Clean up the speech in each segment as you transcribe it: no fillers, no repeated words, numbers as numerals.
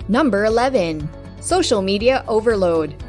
Number 11. Social media overload.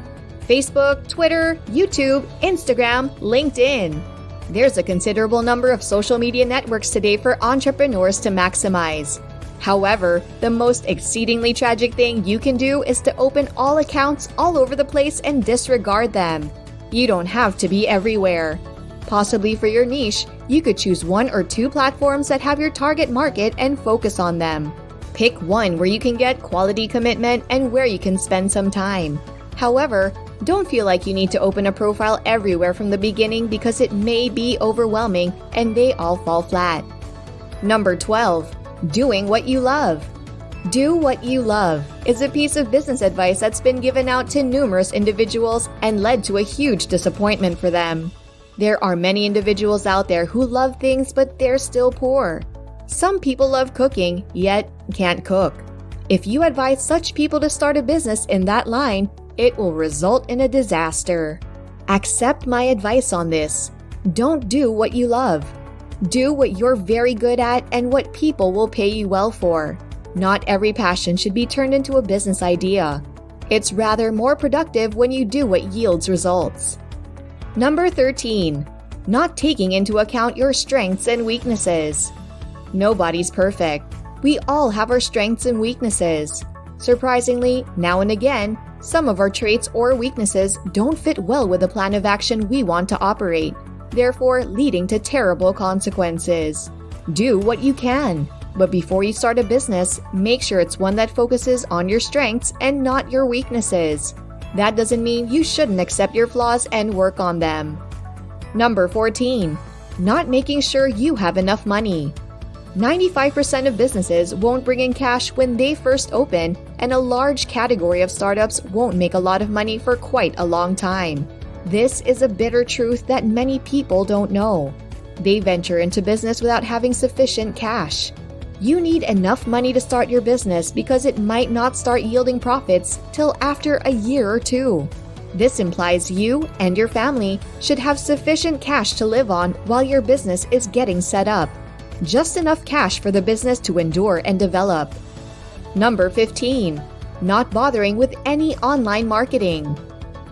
Facebook, Twitter, YouTube, Instagram, LinkedIn. There's a considerable number of social media networks today for entrepreneurs to maximize. However, the most exceedingly tragic thing you can do is to open all accounts all over the place and disregard them. You don't have to be everywhere. Possibly for your niche, you could choose 1 or 2 platforms that have your target market and focus on them. Pick one where you can get quality commitment and where you can spend some time. However, don't feel like you need to open a profile everywhere from the beginning because it may be overwhelming and they all fall flat. Number 12. Doing what you love. Do what you love is a piece of business advice that's been given out to numerous individuals and led to a huge disappointment for them. There are many individuals out there who love things but they're still poor. Some people love cooking, yet can't cook. If you advise such people to start a business in that line, it will result in a disaster. Accept my advice on this. Don't do what you love. Do what you're very good at and what people will pay you well for. Not every passion should be turned into a business idea. It's rather more productive when you do what yields results. Number 13. Not taking into account your strengths and weaknesses. Nobody's perfect. We all have our strengths and weaknesses. Surprisingly, now and again, some of our traits or weaknesses don't fit well with the plan of action we want to operate, therefore leading to terrible consequences. Do what you can, but before you start a business, make sure it's one that focuses on your strengths and not your weaknesses. That doesn't mean you shouldn't accept your flaws and work on them. Number 14. Not making sure you have enough money. 95% of businesses won't bring in cash when they first open, and a large category of startups won't make a lot of money for quite a long time. This is a bitter truth that many people don't know. They venture into business without having sufficient cash. You need enough money to start your business because it might not start yielding profits till after a year or 2. This implies you and your family should have sufficient cash to live on while your business is getting set up. Just enough cash for the business to endure and develop. Number 15. Not bothering with any online marketing.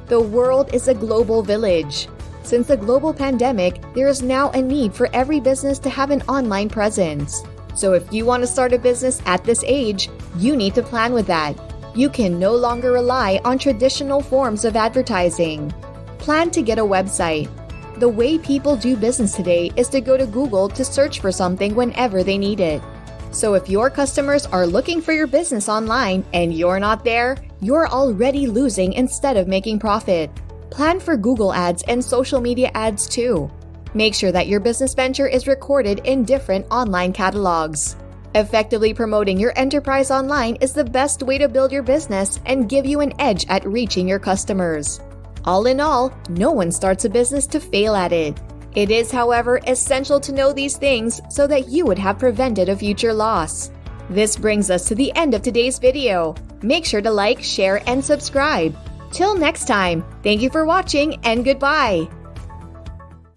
The world is a global village. Since the global pandemic, there is now a need for every business to have an online presence. So if you want to start a business at this age, you need to plan with that. You can no longer rely on traditional forms of advertising. Plan to get a website. The way people do business today is to go to Google to search for something whenever they need it. So if your customers are looking for your business online and you're not there, you're already losing instead of making profit. Plan for Google ads and social media ads too. Make sure that your business venture is recorded in different online catalogs. Effectively promoting your enterprise online is the best way to build your business and give you an edge at reaching your customers. All in all, no one starts a business to fail at it. It is, however, essential to know these things so that you would have prevented a future loss. This brings us to the end of today's video. Make sure to like, share, and subscribe. Till next time, thank you for watching and goodbye.